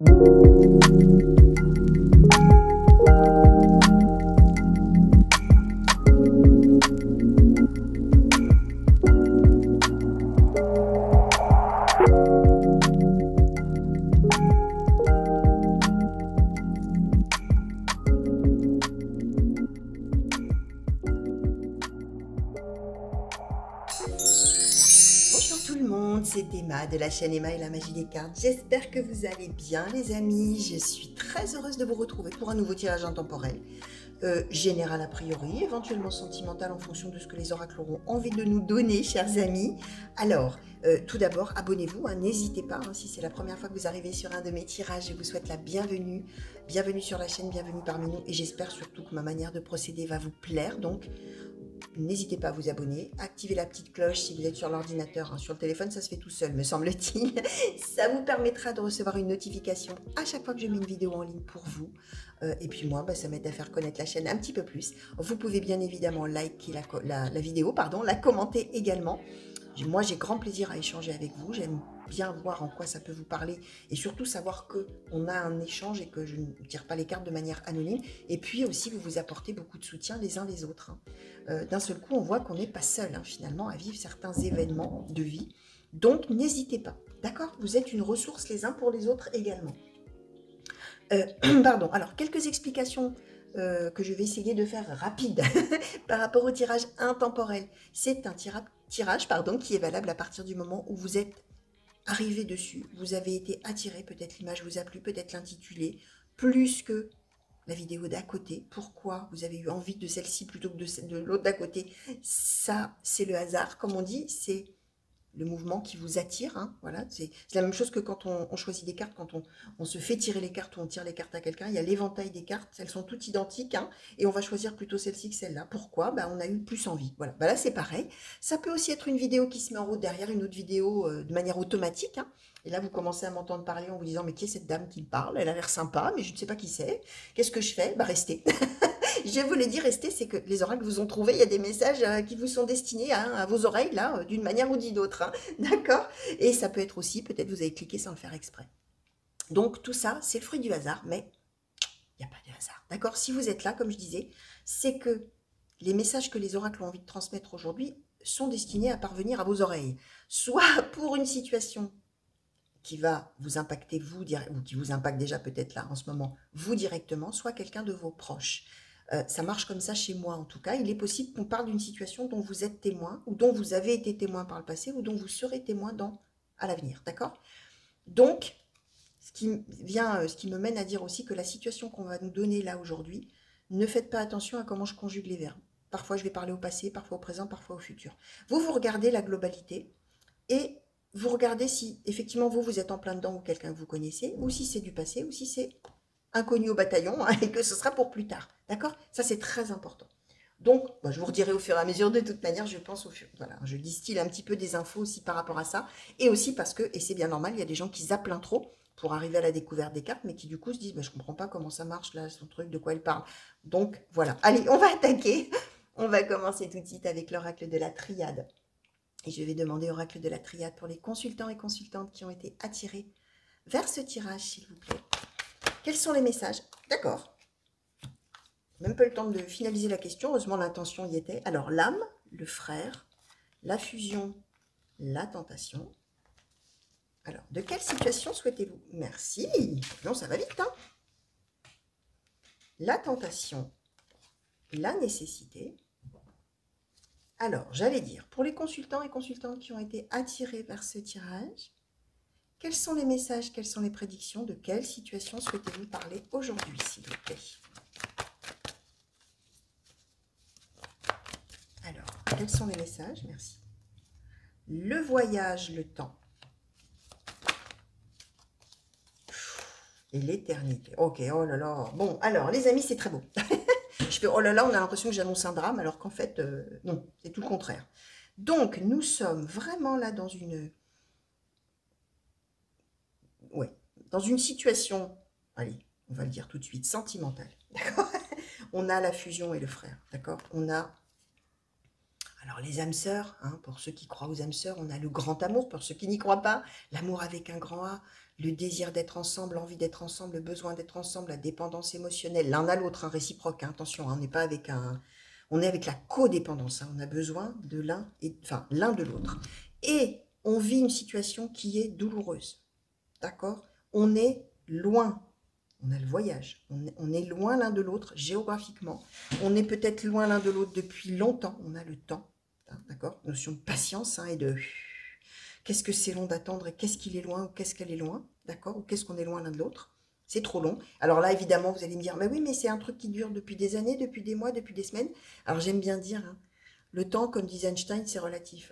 Bonjour tout le monde, c'est Emma de la chaîne Emma et la magie des cartes. J'espère que vous allez bien les amis. Je suis très heureuse de vous retrouver pour un nouveau tirage intemporel. Général a priori, éventuellement sentimental en fonction de ce que les oracles auront envie de nous donner, chers amis. Alors, tout d'abord, abonnez-vous, hein, n'hésitez pas, hein, si c'est la première fois que vous arrivez sur un de mes tirages, je vous souhaite la bienvenue. Bienvenue sur la chaîne, bienvenue parmi nous, et j'espère surtout que ma manière de procéder va vous plaire, donc n'hésitez pas à vous abonner, activez la petite cloche si vous êtes sur l'ordinateur, hein, sur le téléphone ça se fait tout seul me semble-t-il. Ça vous permettra de recevoir une notification à chaque fois que je mets une vidéo en ligne pour vous. Et puis moi, ça m'aide à faire connaître la chaîne un petit peu plus. Vous pouvez bien évidemment liker la vidéo, la commenter également. Moi, j'ai grand plaisir à échanger avec vous. J'aime bien voir en quoi ça peut vous parler et surtout savoir qu'on a un échange et que je ne tire pas les cartes de manière anonyme. Et puis aussi, vous vous apportez beaucoup de soutien les uns les autres. D'un seul coup, on voit qu'on n'est pas seul finalement à vivre certains événements de vie. Donc, n'hésitez pas. D'accord? Vous êtes une ressource les uns pour les autres également. Pardon. Alors, quelques explications que je vais essayer de faire rapide par rapport au tirage intemporel. C'est un tirage qui est valable à partir du moment où vous êtes arrivé dessus, vous avez été attiré, peut-être l'image vous a plu, peut-être l'intitulé, plus que la vidéo d'à côté. Pourquoi vous avez eu envie de celle-ci plutôt que de l'autre d'à côté? Ça, c'est le hasard, comme on dit, c'est le mouvement qui vous attire, hein, voilà, c'est la même chose que quand on choisit des cartes, quand on se fait tirer les cartes ou on tire les cartes à quelqu'un, il y a l'éventail des cartes, elles sont toutes identiques, hein, et on va choisir plutôt celle-ci que celle-là. Pourquoi? On a eu plus envie, voilà. Là c'est pareil, ça peut aussi être une vidéo qui se met en route derrière une autre vidéo de manière automatique, hein, et là vous commencez à m'entendre parler en vous disant mais qui est cette dame qui me parle? Elle a l'air sympa, mais je ne sais pas qui c'est, qu'est-ce que je fais? Restez. Je voulais dire rester, c'est que les oracles vous ont trouvé, il y a des messages qui vous sont destinés à vos oreilles, là, d'une manière ou d'une autre, hein, d'accord? Et ça peut être aussi, peut-être vous avez cliqué sans le faire exprès. Donc tout ça, c'est le fruit du hasard, mais il n'y a pas de hasard, d'accord? Si vous êtes là, comme je disais, c'est que les messages que les oracles ont envie de transmettre aujourd'hui sont destinés à parvenir à vos oreilles, soit pour une situation qui va vous impacter vous, ou qui vous impacte déjà peut-être là en ce moment, vous directement, soit quelqu'un de vos proches. Ça marche comme ça chez moi en tout cas. Il est possible qu'on parle d'une situation dont vous êtes témoin, ou dont vous avez été témoin par le passé, ou dont vous serez témoin à l'avenir, d'accord? Donc, ce qui me mène à dire aussi que la situation qu'on va nous donner là aujourd'hui, ne faites pas attention à comment je conjugue les verbes. Parfois je vais parler au passé, parfois au présent, parfois au futur. Vous regardez la globalité et vous regardez si effectivement vous êtes en plein dedans ou quelqu'un que vous connaissez, ou si c'est du passé, ou si c'est inconnu au bataillon, hein, et que ce sera pour plus tard. D'accord? Ça, c'est très important. Donc, je vous redirai au fur et à mesure, de toute manière, je pense voilà, je distille un petit peu des infos aussi par rapport à ça, et aussi parce que, et c'est bien normal, il y a des gens qui zappent l'intro pour arriver à la découverte des cartes, mais qui du coup se disent, je comprends pas comment ça marche là, son truc, de quoi elle parle. Donc, voilà. Allez, on va attaquer. On va commencer tout de suite avec l'oracle de la triade. Et je vais demander oracle de la triade pour les consultants et consultantes qui ont été attirés vers ce tirage, s'il vous plaît. Quels sont les messages? D'accord. Même pas le temps de finaliser la question. Heureusement, l'intention y était. Alors, l'âme, le frère, la fusion, la tentation. Alors, de quelle situation souhaitez-vous? Merci. Non, ça va vite, hein? La tentation, la nécessité. Alors, j'allais dire, pour les consultants et consultantes qui ont été attirés vers ce tirage, quels sont les messages, quelles sont les prédictions, de quelle situation souhaitez-vous parler aujourd'hui, s'il vous plaît? Alors, quels sont les messages? Merci. Le voyage, le temps. Et l'éternité. Ok, oh là là. Bon, alors, les amis, c'est très beau. Je fais, oh là là, on a l'impression que j'annonce un drame, alors qu'en fait, non, c'est tout le contraire. Donc, nous sommes vraiment là dans une... Ouais, dans une situation, allez, on va le dire tout de suite, sentimentale. D'accord? On a la fusion et le frère, d'accord? On a... Alors, les âmes sœurs, hein, pour ceux qui croient aux âmes sœurs, on a le grand amour. Pour ceux qui n'y croient pas, l'amour avec un grand A, le désir d'être ensemble, l'envie d'être ensemble, le besoin d'être ensemble, la dépendance émotionnelle, l'un à l'autre, hein, réciproque, hein, attention, hein, on n'est pas avec un... On est avec la codépendance, hein, on a besoin de l'un, enfin l'un de l'autre. Et on vit une situation qui est douloureuse, d'accord? On est loin, on a le voyage, on est loin l'un de l'autre géographiquement, on est peut-être loin l'un de l'autre depuis longtemps, on a le temps, hein, d'accord? Notion de patience, hein, et de... Qu'est-ce que c'est long d'attendre et qu'est-ce qu'il est loin ou qu'est-ce qu'elle est loin, d'accord? Ou qu'est-ce qu'on est loin l'un de l'autre? C'est trop long. Alors là, évidemment, vous allez me dire, mais oui, mais c'est un truc qui dure depuis des années, depuis des mois, depuis des semaines. Alors j'aime bien dire, hein, le temps, comme disait Einstein, c'est relatif.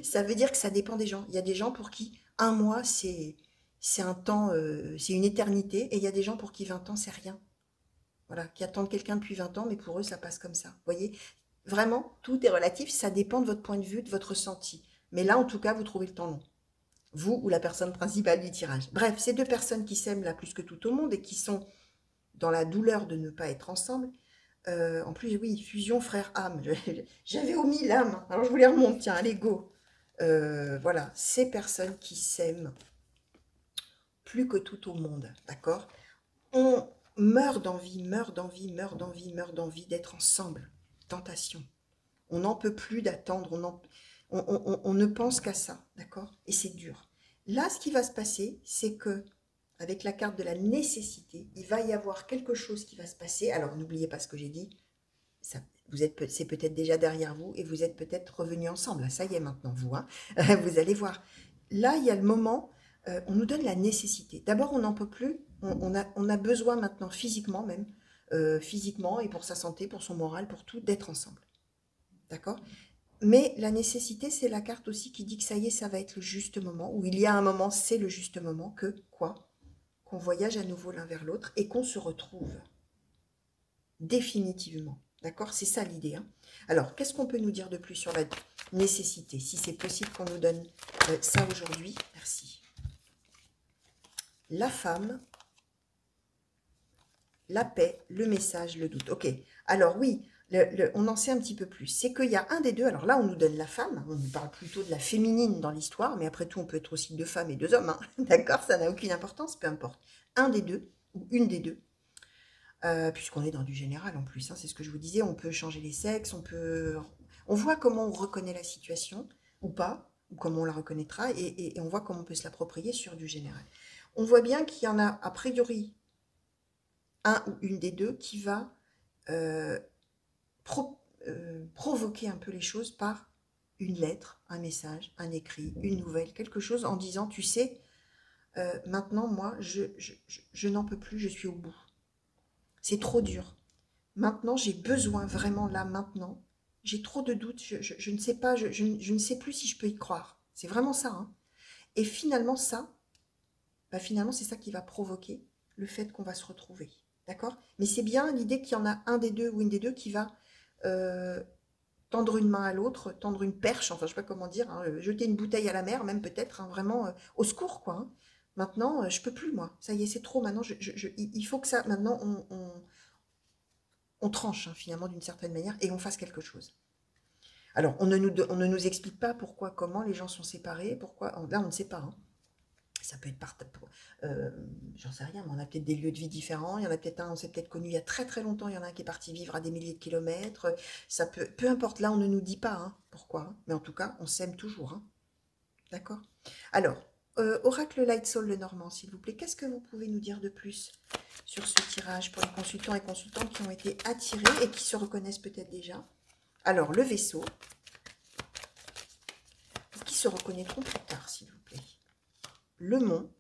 Ça veut dire que ça dépend des gens. Il y a des gens pour qui un mois, c'est un temps, c'est une éternité, et il y a des gens pour qui 20 ans, c'est rien. Voilà, qui attendent quelqu'un depuis 20 ans, mais pour eux, ça passe comme ça. Vous voyez? Vraiment, tout est relatif, ça dépend de votre point de vue, de votre ressenti. Mais là, en tout cas, vous trouvez le temps long. Vous ou la personne principale du tirage. Bref, ces deux personnes qui s'aiment là plus que tout au monde et qui sont dans la douleur de ne pas être ensemble. En plus, oui, fusion frère-âme. J'avais omis l'âme. Alors, je vous les remonte, tiens, l'ego. Voilà, ces personnes qui s'aiment plus que tout au monde, d'accord? On meurt d'envie, meurt d'envie, meurt d'envie, meurt d'envie d'être ensemble. Tentation. On n'en peut plus d'attendre, on ne pense qu'à ça, d'accord? Et c'est dur. Là, ce qui va se passer, c'est que, avec la carte de la nécessité, il va y avoir quelque chose qui va se passer. Alors, n'oubliez pas ce que j'ai dit. Ça, c'est peut-être déjà derrière vous et vous êtes peut-être revenus ensemble. Là, ça y est maintenant, vous. Hein. Vous allez voir. Là, il y a le moment, on nous donne la nécessité. D'abord, on n'en peut plus. On a besoin maintenant, physiquement même, physiquement et pour sa santé, pour son moral, pour tout, d'être ensemble. D'accord? Mais la nécessité, c'est la carte aussi qui dit que ça y est, ça va être le juste moment, ou il y a un moment, c'est le juste moment, que quoi? Qu'on voyage à nouveau l'un vers l'autre et qu'on se retrouve définitivement. D'accord? C'est ça l'idée. Hein. Alors, qu'est-ce qu'on peut nous dire de plus sur la nécessité? Si c'est possible qu'on nous donne ça aujourd'hui, merci. La femme, la paix, le message, le doute. Ok, alors oui, on en sait un petit peu plus. C'est qu'il y a un des deux, alors là on nous donne la femme, on nous parle plutôt de la féminine dans l'histoire, mais après tout on peut être aussi deux femmes et deux hommes, hein. D'accord, ça n'a aucune importance, peu importe. Un des deux, ou une des deux, puisqu'on est dans du général en plus, hein, c'est ce que je vous disais, on peut changer les sexes, on voit comment on reconnaît la situation, ou pas, ou comment on la reconnaîtra, et on voit comment on peut se l'approprier sur du général. On voit bien qu'il y en a a priori un ou une des deux qui va euh, provoquer un peu les choses par une lettre, un message, un écrit, une nouvelle, quelque chose en disant, tu sais, maintenant, moi, je n'en peux plus, je suis au bout. C'est trop dur. Maintenant, j'ai besoin vraiment là, maintenant. J'ai trop de doutes, je ne sais pas, je ne sais plus si je peux y croire. C'est vraiment ça. Hein. Et finalement, finalement, c'est ça qui va provoquer le fait qu'on va se retrouver. D'accord? Mais c'est bien l'idée qu'il y en a un des deux ou une des deux qui va tendre une main à l'autre, tendre une perche, enfin je ne sais pas comment dire, hein, jeter une bouteille à la mer, même peut-être, hein, vraiment au secours, quoi. Hein. Maintenant, je peux plus, moi. Ça y est, c'est trop. Maintenant, il faut que ça, maintenant, on tranche, hein, finalement, d'une certaine manière, et on fasse quelque chose. Alors, on ne nous explique pas pourquoi, comment les gens sont séparés, pourquoi. Là, on ne sait pas. Hein. Ça peut être j'en sais rien, mais on a peut-être des lieux de vie différents. Il y en a peut-être un, on s'est peut-être connu il y a très très longtemps. Il y en a un qui est parti vivre à des milliers de kilomètres. Ça peut, peu importe. Là, on ne nous dit pas hein, pourquoi. Hein, mais en tout cas, on s'aime toujours. Hein, d'accord. Alors, Oracle Light Soul le Normand, s'il vous plaît. Qu'est-ce que vous pouvez nous dire de plus sur ce tirage pour les consultants et consultantes qui ont été attirés et qui se reconnaissent peut-être déjà? Alors, le vaisseau, qui se reconnaîtront plus tard, s'il vous plaît. Le mont,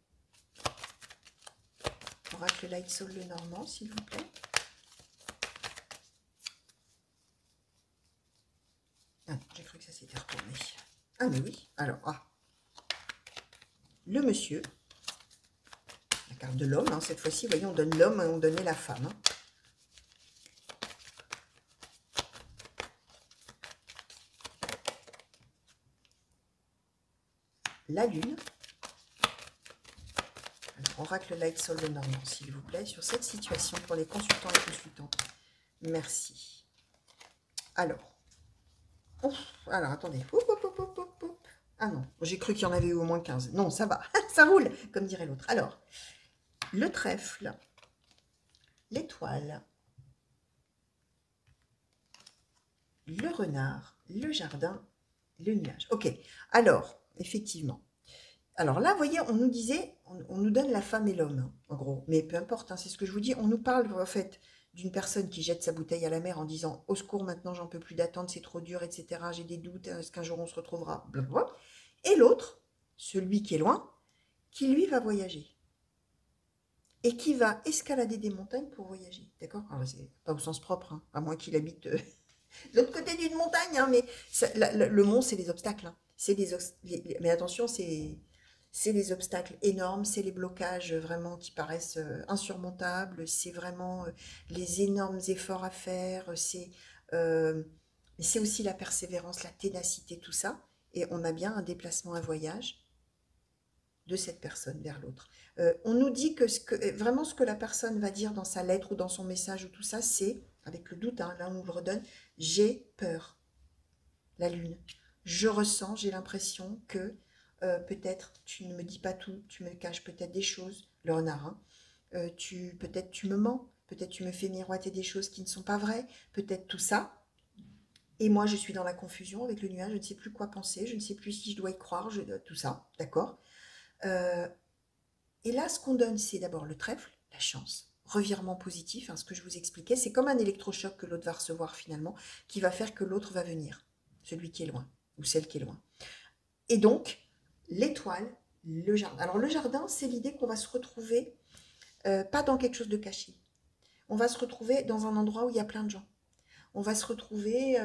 Oracle Light Soul le Normand, s'il vous plaît. Ah, j'ai cru que ça s'était retourné. Ah, mais oui. Alors, le monsieur. La carte de l'homme, hein, cette fois-ci, vous voyez, on donne l'homme et on donnait la femme. Hein. La lune. Alors, Oracle Light Soul le Normand, s'il vous plaît, sur cette situation pour les consultants et consultantes. Merci. Alors, attendez. Ah non, j'ai cru qu'il y en avait eu au moins 15. Non, ça va, ça roule, comme dirait l'autre. Alors, le trèfle, l'étoile, le renard, le jardin, le nuage. Ok, alors, effectivement. Alors là, vous voyez, on nous disait, on nous donne la femme et l'homme, hein, en gros. Mais peu importe, hein, c'est ce que je vous dis. On nous parle, en fait, d'une personne qui jette sa bouteille à la mer en disant, au secours, maintenant, j'en peux plus d'attendre, c'est trop dur, etc. J'ai des doutes, est-ce qu'un jour on se retrouvera? Blablabla. Et l'autre, celui qui est loin, qui lui va voyager. Et qui va escalader des montagnes pour voyager. D'accord? Alors, c'est pas au sens propre, hein, à moins qu'il habite de l'autre côté d'une montagne, hein, mais ça, le mont, c'est les obstacles. Hein. C'est mais attention, c'est les obstacles énormes, c'est les blocages vraiment qui paraissent insurmontables, c'est vraiment les énormes efforts à faire, euh, c'est aussi la persévérance, la ténacité, tout ça. Et on a bien un déplacement, un voyage de cette personne vers l'autre. On nous dit que, vraiment ce que la personne va dire dans sa lettre ou dans son message ou tout ça, c'est, avec le doute, hein, là on nous le redonne, j'ai peur, la lune. Je ressens, j'ai l'impression que peut-être tu ne me dis pas tout, tu me caches peut-être des choses, le renard, hein. Peut-être tu me mens, peut-être tu me fais miroiter des choses qui ne sont pas vraies, peut-être tout ça. Et moi je suis dans la confusion avec le nuage, je ne sais plus quoi penser, je ne sais plus si je dois y croire, tout ça, d'accord. Euh, Et là, ce qu'on donne, c'est d'abord le trèfle, la chance, revirement positif, hein, ce que je vous expliquais. C'est comme un électrochoc que l'autre va recevoir finalement, qui va faire que l'autre va venir, celui qui est loin, ou celle qui est loin. Et donc, l'étoile, le jardin. Alors le jardin, c'est l'idée qu'on va se retrouver, pas dans quelque chose de caché. On va se retrouver dans un endroit où il y a plein de gens. On va se retrouver,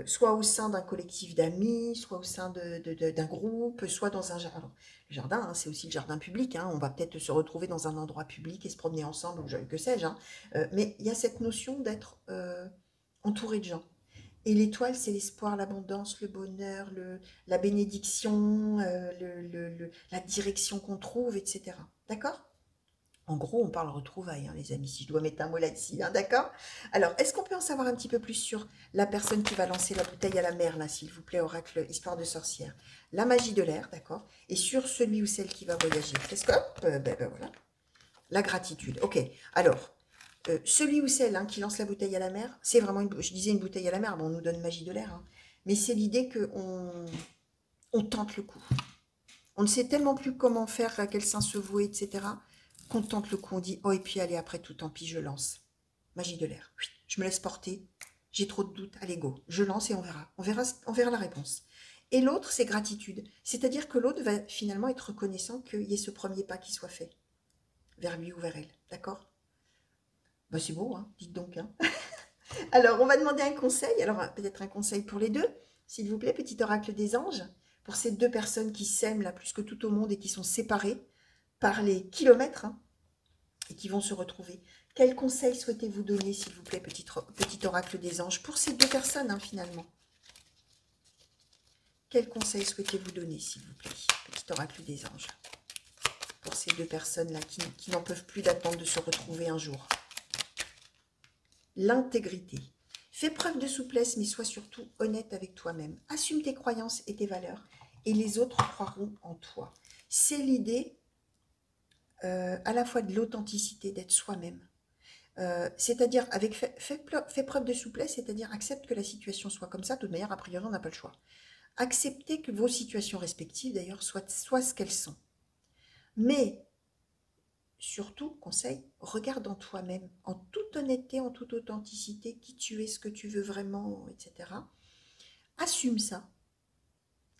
soit au sein d'un collectif d'amis, soit au sein d'un groupe, soit dans un jardin. Alors, le jardin, hein, c'est aussi le jardin public. Hein, on va peut-être se retrouver dans un endroit public et se promener ensemble, ou que sais-je. Hein. Mais il y a cette notion d'être entouré de gens. Et l'étoile, c'est l'espoir, l'abondance, le bonheur, la bénédiction, la direction qu'on trouve, etc. D'accord? En gros, on parle retrouvailles, hein, les amis, si je dois mettre un mot là-dessus, hein, d'accord? Alors, est-ce qu'on peut en savoir un petit peu plus sur la personne qui va lancer la bouteille à la mer, là, s'il vous plaît, oracle, histoire de sorcière? La magie de l'air, d'accord? Et sur celui ou celle qui va voyager. Qu'est-ce que... voilà. La gratitude. Ok. Alors, celui ou celle, hein, qui lance la bouteille à la mer, c'est vraiment, je disais une bouteille à la mer, bon, on nous donne magie de l'air, hein, mais c'est l'idée qu'on tente le coup. On ne sait tellement plus comment faire, à quel sein se vouer, etc. Qu'on tente le coup, on dit, oh, et puis allez, après tout, tant pis, je lance. Magie de l'air. Oui, je me laisse porter. J'ai trop de doutes. Allez, go. Je lance et on verra. On verra la réponse. Et l'autre, c'est gratitude. C'est-à-dire que l'autre va finalement être reconnaissant qu'il y ait ce premier pas qui soit fait. Vers lui ou vers elle. D'accord? Ben, c'est beau, hein? Dites donc, hein. Alors, on va demander un conseil. Alors, peut-être un conseil pour les deux. S'il vous plaît, petit oracle des anges. Pour ces deux personnes qui s'aiment là plus que tout au monde et qui sont séparées par les kilomètres, hein, et qui vont se retrouver. Quel conseil souhaitez-vous donner, s'il vous plaît, petit oracle des anges, pour ces deux personnes, hein, finalement? Quel conseil souhaitez-vous donner, s'il vous plaît, petit oracle des anges, pour ces deux personnes-là qui n'en peuvent plus d'attendre de se retrouver un jour? L'intégrité. Fais preuve de souplesse, mais sois surtout honnête avec toi-même. Assume tes croyances et tes valeurs, et les autres croiront en toi. C'est l'idée à la fois de l'authenticité, d'être soi-même. C'est-à-dire, fais preuve de souplesse, c'est-à-dire accepte que la situation soit comme ça. De toute manière, a priori, on n'a pas le choix. Acceptez que vos situations respectives, d'ailleurs, soient ce qu'elles sont. Mais, surtout, conseil, regarde en toi-même, en toute honnêteté, en toute authenticité, qui tu es, ce que tu veux vraiment, etc. Assume ça.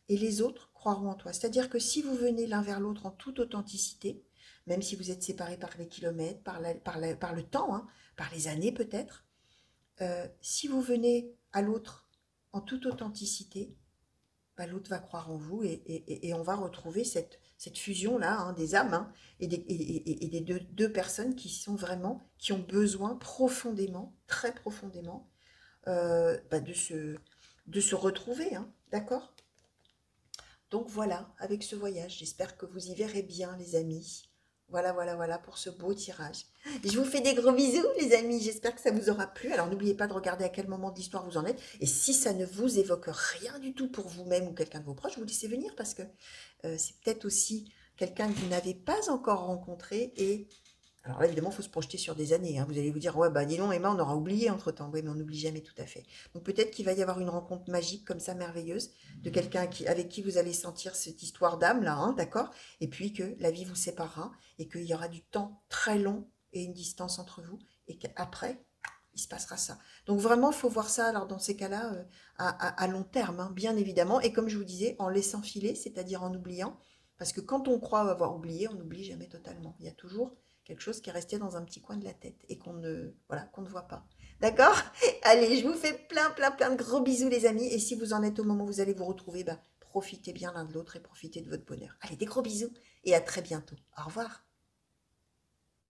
Et les autres croiront en toi. C'est-à-dire que si vous venez l'un vers l'autre en toute authenticité, même si vous êtes séparés par les kilomètres, par le temps, hein, par les années peut-être, si vous venez à l'autre en toute authenticité, bah, l'autre va croire en vous et on va retrouver cette fusion-là, hein, des âmes, hein, et des deux personnes qui ont besoin profondément, très profondément, de se retrouver, hein, d'accord? Donc voilà, avec ce voyage, j'espère que vous y verrez bien, les amis. Voilà, voilà, voilà pour ce beau tirage. Je vous fais des gros bisous, les amis. J'espère que ça vous aura plu. Alors, n'oubliez pas de regarder à quel moment de l'histoire vous en êtes. Et si ça ne vous évoque rien du tout pour vous-même ou quelqu'un de vos proches, vous laissez venir parce que c'est peut-être aussi quelqu'un que vous n'avez pas encore rencontré. Et alors là, évidemment, il faut se projeter sur des années, hein. Vous allez vous dire, ouais, bah dis donc, Emma, on aura oublié entre-temps. Oui, mais on n'oublie jamais tout à fait. Donc peut-être qu'il va y avoir une rencontre magique comme ça, merveilleuse, de quelqu'un avec qui vous allez sentir cette histoire d'âme, là, hein, d'accord? Et puis que la vie vous séparera et qu'il y aura du temps très long et une distance entre vous et qu'après, il se passera ça. Donc vraiment, il faut voir ça, alors dans ces cas-là, à long terme, hein, bien évidemment. Et comme je vous disais, en laissant filer, c'est-à-dire en oubliant. Parce que quand on croit avoir oublié, on n'oublie jamais totalement. Il y a toujours quelque chose qui est resté dans un petit coin de la tête et qu'on ne, voilà, qu'on ne voit pas. D'accord? Allez, je vous fais plein, plein, plein de gros bisous, les amis. Et si vous en êtes au moment où vous allez vous retrouver, bah, profitez bien l'un de l'autre et profitez de votre bonheur. Allez, des gros bisous et à très bientôt. Au revoir.